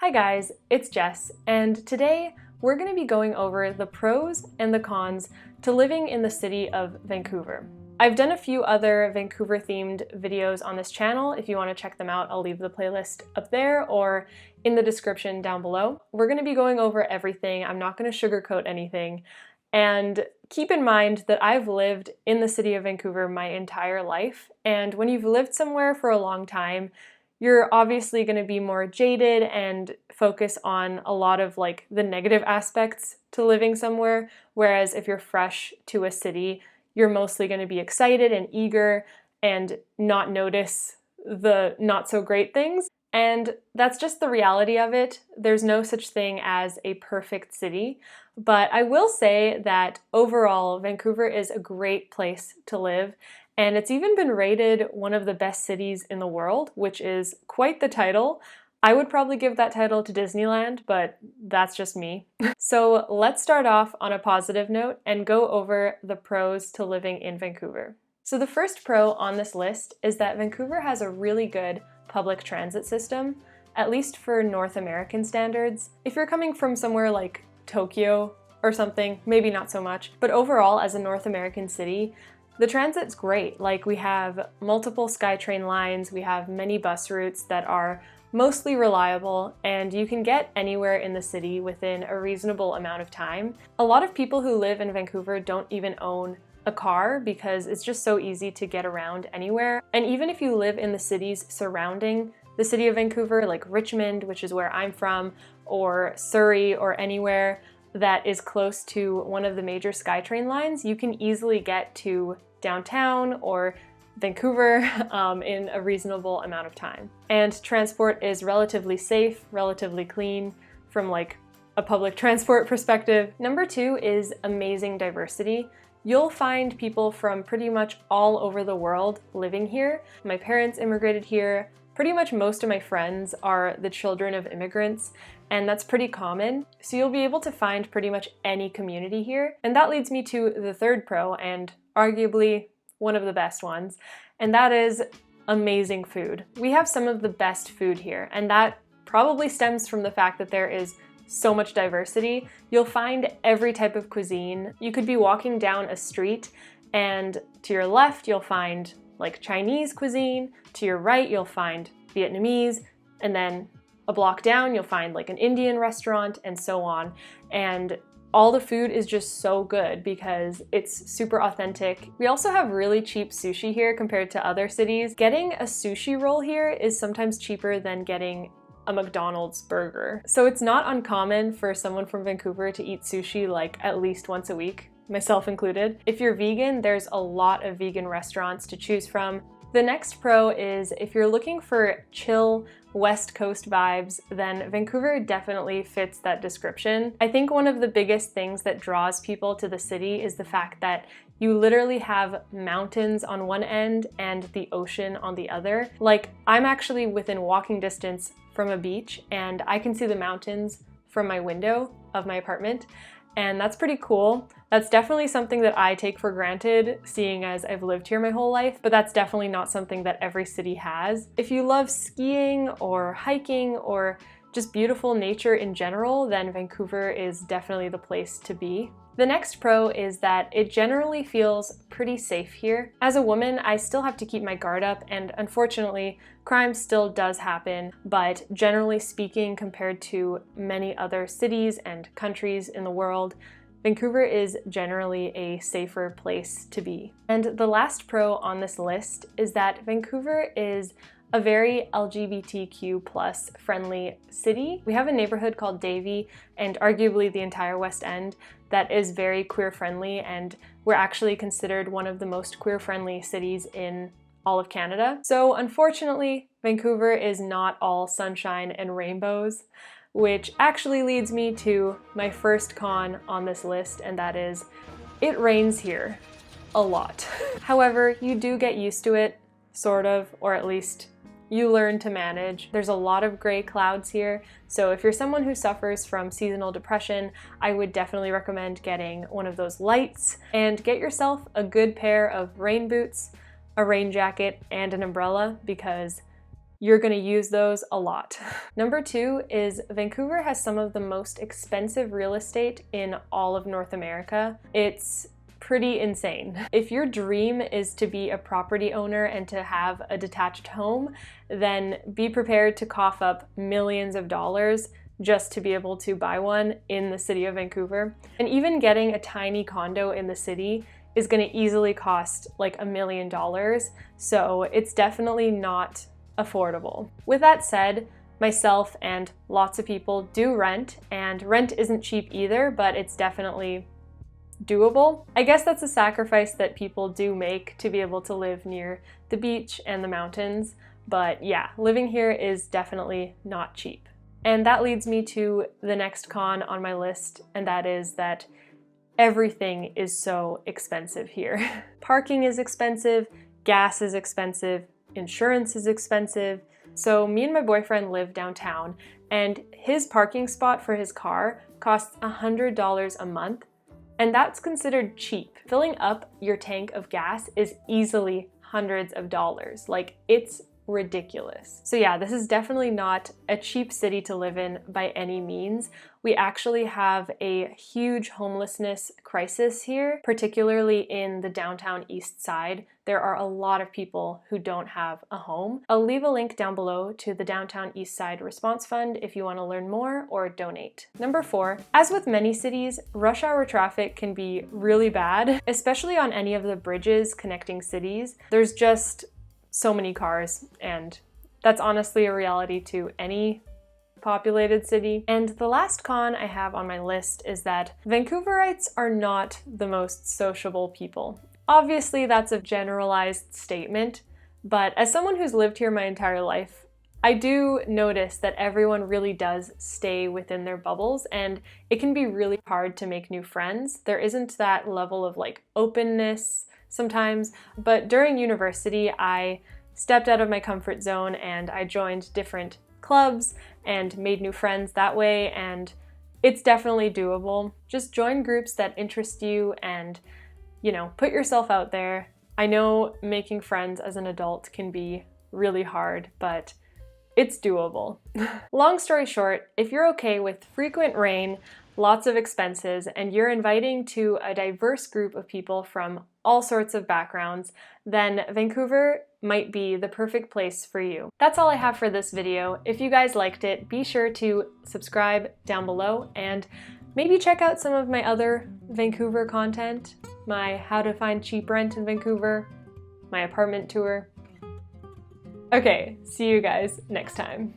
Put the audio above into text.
Hi guys, it's Jess, and today we're going to be going over the pros and the cons to living in the city of Vancouver. I've done a few other Vancouver themed videos on this channel. If you want to check them out, I'll leave the playlist up there or in the description down below. We're going to be going over everything. I'm not going to sugarcoat anything. And keep in mind that I've lived in the city of Vancouver my entire life, and when you've lived somewhere for a long time, you're obviously going to be more jaded and focus on a lot of the negative aspects to living somewhere, whereas if you're fresh to a city, you're mostly going to be excited and eager and not notice the not so great things. And that's just the reality of it. There's no such thing as a perfect city, but I will say that overall, Vancouver is a great place to live. And it's even been rated one of the best cities in the world, which is quite the title. I would probably give that title to Disneyland, but that's just me. So let's start off on a positive note and go over the pros to living in Vancouver. So the first pro on this list is that Vancouver has a really good public transit system, at least for North American standards. If you're coming from somewhere like Tokyo or something, maybe not so much, but overall as a North American city, the transit's great. We have multiple SkyTrain lines, we have many bus routes that are mostly reliable, and you can get anywhere in the city within a reasonable amount of time. A lot of people who live in Vancouver don't even own a car because it's just so easy to get around anywhere. And even if you live in the cities surrounding the city of Vancouver, like Richmond, which is where I'm from, or Surrey, or anywhere that is close to one of the major SkyTrain lines, you can easily get to downtown or Vancouver in a reasonable amount of time. And transport is relatively safe, relatively clean from a public transport perspective. Number two is amazing diversity. You'll find people from pretty much all over the world living here. My parents immigrated here. Pretty much most of my friends are the children of immigrants, and that's pretty common. So you'll be able to find pretty much any community here. And that leads me to the third pro, and arguably one of the best ones, and that is amazing food. We have some of the best food here, and that probably stems from the fact that there is so much diversity. You'll find every type of cuisine. You could be walking down a street, and to your left you'll find Chinese cuisine, to your right you'll find Vietnamese, and then a block down you'll find an Indian restaurant, and so on. And all the food is just so good because it's super authentic. We also have really cheap sushi here compared to other cities. Getting a sushi roll here is sometimes cheaper than getting a McDonald's burger. So it's not uncommon for someone from Vancouver to eat sushi at least once a week, myself included. If you're vegan, there's a lot of vegan restaurants to choose from. The next pro is if you're looking for chill West Coast vibes, then Vancouver definitely fits that description. I think one of the biggest things that draws people to the city is the fact that you literally have mountains on one end and the ocean on the other. I'm actually within walking distance from a beach, and I can see the mountains from my window of my apartment, and that's pretty cool. That's definitely something that I take for granted, seeing as I've lived here my whole life, but that's definitely not something that every city has. If you love skiing or hiking or just beautiful nature in general, then Vancouver is definitely the place to be. The next pro is that it generally feels pretty safe here. As a woman, I still have to keep my guard up, and unfortunately, crime still does happen, but generally speaking, compared to many other cities and countries in the world, Vancouver is generally a safer place to be. And the last pro on this list is that Vancouver is a very LGBTQ plus friendly city. We have a neighborhood called Davie, and arguably the entire West End, that is very queer friendly, and we're actually considered one of the most queer friendly cities in all of Canada. So unfortunately, Vancouver is not all sunshine and rainbows, which actually leads me to my first con on this list, and that is it rains here a lot. However, you do get used to it, sort of, or at least you learn to manage. There's a lot of gray clouds here, so if you're someone who suffers from seasonal depression, I would definitely recommend getting one of those lights and get yourself a good pair of rain boots, a rain jacket, and an umbrella, because you're going to use those a lot. Number 2 is Vancouver has some of the most expensive real estate in all of North America. It's pretty insane. If your dream is to be a property owner and to have a detached home, then be prepared to cough up millions of dollars just to be able to buy one in the city of Vancouver. And even getting a tiny condo in the city is going to easily cost like $1 million. So it's definitely not affordable. With that said, myself and lots of people do rent, and rent isn't cheap either, but it's definitely doable. I guess that's a sacrifice that people do make to be able to live near the beach and the mountains. But yeah, living here is definitely not cheap. And that leads me to the next con on my list, and that is that everything is so expensive here. Parking is expensive, gas is expensive, insurance is expensive. So me and my boyfriend live downtown, and his parking spot for his car costs $100 a month. And that's considered cheap. Filling up your tank of gas is easily hundreds of dollars. Like, it's ridiculous. So yeah, this is definitely not a cheap city to live in by any means. We actually have a huge homelessness crisis here, particularly in the downtown east side. There are a lot of people who don't have a home. I'll leave a link down below to the Downtown East Side Response Fund if you want to learn more or donate. Number 4, as with many cities, rush hour traffic can be really bad, especially on any of the bridges connecting cities. There's just so many cars, and that's honestly a reality to any populated city. And the last con I have on my list is that Vancouverites are not the most sociable people. Obviously, that's a generalized statement, but as someone who's lived here my entire life, I do notice that everyone really does stay within their bubbles, and it can be really hard to make new friends. There isn't that level of like openness sometimes, but during university, I stepped out of my comfort zone and I joined different clubs and made new friends that way, and it's definitely doable. Just join groups that interest you and, you know, put yourself out there. I know making friends as an adult can be really hard, but it's doable. Long story short, if you're okay with frequent rain, lots of expenses, and you're inviting to a diverse group of people from all sorts of backgrounds, then Vancouver might be the perfect place for you. That's all I have for this video. If you guys liked it, be sure to subscribe down below and maybe check out some of my other Vancouver content, my how to find cheap rent in Vancouver, my apartment tour. Okay, see you guys next time.